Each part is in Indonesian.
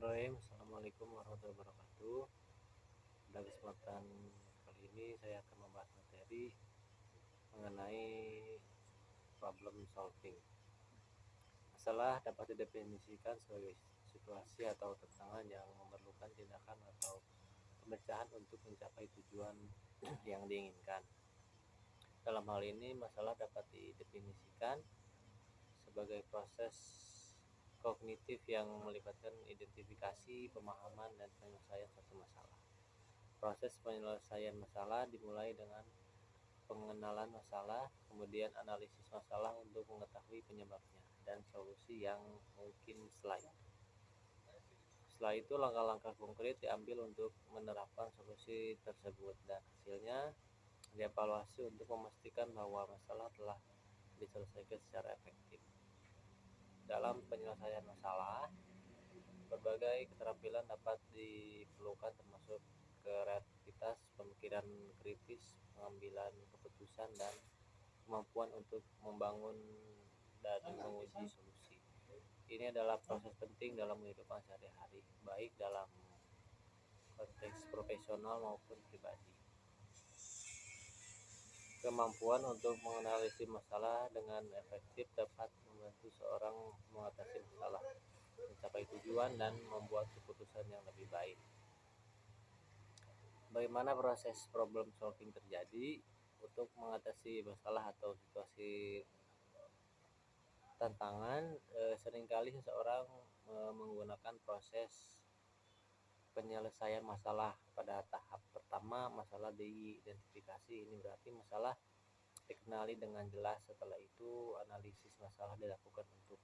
Bismillahirrahmanirrahim. Assalamualaikum warahmatullahi wabarakatuh. Pada kesempatan kali ini saya akan membahas materi mengenai problem solving. Masalah dapat didefinisikan sebagai situasi atau tantangan yang memerlukan tindakan atau pemecahan untuk mencapai tujuan yang diinginkan. Dalam hal ini, masalah dapat didefinisikan sebagai proses kognitif yang melibatkan identifikasi, pemahaman, dan penyelesaian suatu masalah. Proses penyelesaian masalah dimulai dengan pengenalan masalah, kemudian analisis masalah untuk mengetahui penyebabnya, dan solusi yang mungkin setelah itu. Setelah itu, langkah-langkah konkret diambil untuk menerapkan solusi tersebut, dan hasilnya dievaluasi untuk memastikan bahwa masalah telah diselesaikan secara efektif. Dalam penyelesaian masalah, berbagai keterampilan dapat diperlukan termasuk kreativitas, pemikiran kritis, pengambilan keputusan, dan kemampuan untuk membangun dan menguji solusi. Ini adalah proses penting dalam kehidupan sehari-hari, baik dalam konteks profesional maupun pribadi. Kemampuan untuk menganalisis masalah dengan efektif dapat membantu seorang mengatasi masalah, mencapai tujuan, dan membuat keputusan yang lebih baik. Bagaimana proses problem solving terjadi? Untuk mengatasi masalah atau situasi tantangan, seringkali seseorang menggunakan proses penyelesaian masalah. Pada tahap pertama, masalah diidentifikasi. Ini berarti masalah dikenali dengan jelas. Setelah itu, analisis masalah dilakukan untuk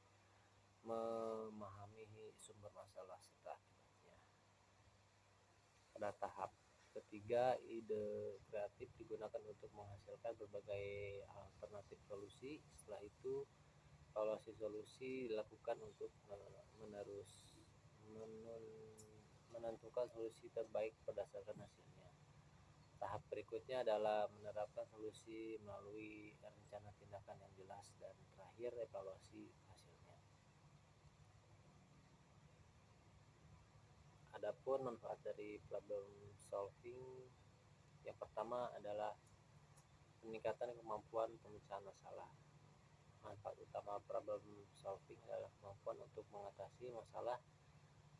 memahami sumber masalah serta akibatnya. Pada tahap ketiga, ide kreatif digunakan untuk menghasilkan berbagai alternatif solusi. Setelah itu, evaluasi solusi dilakukan untuk menentukan solusi terbaik berdasarkan hasilnya. Tahap berikutnya adalah menerapkan solusi melalui rencana tindakan yang jelas, dan terakhir evaluasi hasilnya. Adapun manfaat dari problem solving, yang pertama adalah peningkatan kemampuan pemecahan masalah. Manfaat utama problem solving adalah kemampuan untuk mengatasi masalah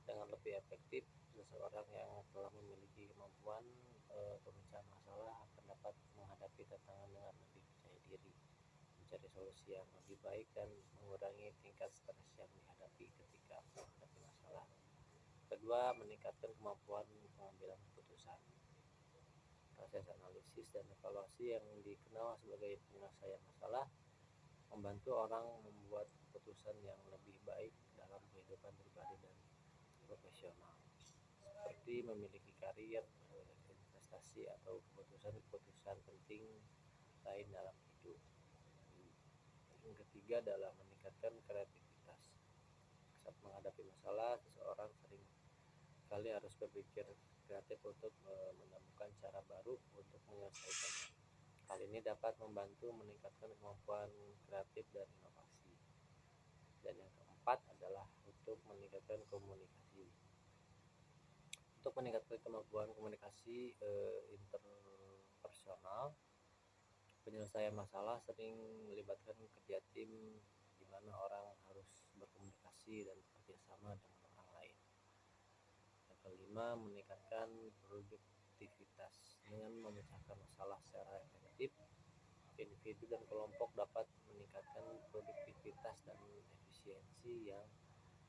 dengan lebih efektif. Seseorang yang telah memiliki kemampuan pemecahan masalah akan dapat menghadapi tantangan dengan lebih percaya diri, mencari solusi yang lebih baik, dan mengurangi tingkat stres yang dihadapi ketika menghadapi masalah. Kedua, meningkatkan kemampuan pengambilan keputusan. Proses analisis dan evaluasi yang dikenal sebagai penyelesaian masalah membantu orang membuat keputusan yang lebih baik dalam kehidupan pribadi dan profesional, seperti memiliki karir, investasi, atau keputusan-keputusan penting lain dalam hidup. Yang ketiga adalah meningkatkan kreativitas. Saat menghadapi masalah, seseorang sering kali harus berpikir kreatif untuk menemukan cara baru untuk menyelesaikannya. Hal ini dapat membantu meningkatkan kemampuan kreatif dan inovasi. Dan yang keempat adalah untuk meningkatkan komunikasi. Untuk meningkatkan kemampuan komunikasi interpersonal, penyelesaian masalah sering melibatkan kerja tim, di mana orang harus berkomunikasi dan bekerja sama dengan orang lain. Yang kelima, meningkatkan produktivitas. Dengan memecahkan masalah secara efektif, individu dan kelompok dapat meningkatkan produktivitas dan efisiensi yang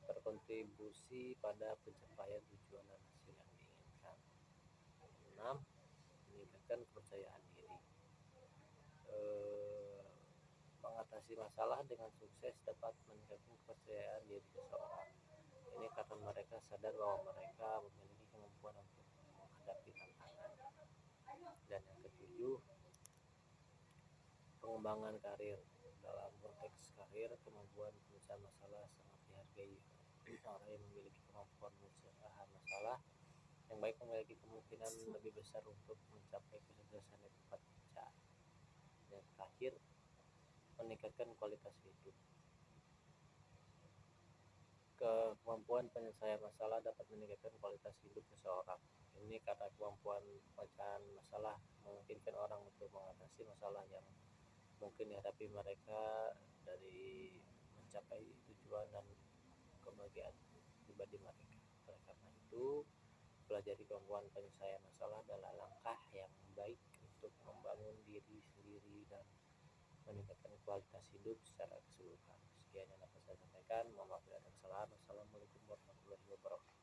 berkontribusi pada pencapaian tujuan dan hasil yang diinginkan. 6. Meningkatkan kepercayaan diri. Mengatasi masalah dengan sukses dapat meningkatkan kepercayaan diri seseorang. Ini karena mereka sadar bahwa mereka memiliki kemampuan untuk menghadapi tantangan. Dan yang ketujuh, pengembangan karir. Dalam konteks karir, kemampuan pemecahan masalah sangat dihargai. Orang yang memiliki kemampuan memecahkan masalah yang baik memiliki kemungkinan lebih besar untuk mencapai kesuksesan di tempat kerja. Dan terakhir, meningkatkan kualitas hidup. kemampuan penyelesaian masalah dapat meningkatkan kualitas hidup seseorang. Ini karena kemampuan pemecahan masalah memungkinkan orang untuk mengatasi masalah yang mungkin dihadapi mereka dari mencapai tujuan dan kebahagiaan pribadi mereka. Oleh karena itu, pelajari kemampuan penyelesaian masalah adalah langkah yang baik untuk membangun diri sendiri dan meningkatkan kualitas hidup secara keseluruhan. Sekian yang dapat saya sampaikan. Mohon maaf bila ada kesalahan. Wassalamualaikum warahmatullahi wabarakatuh.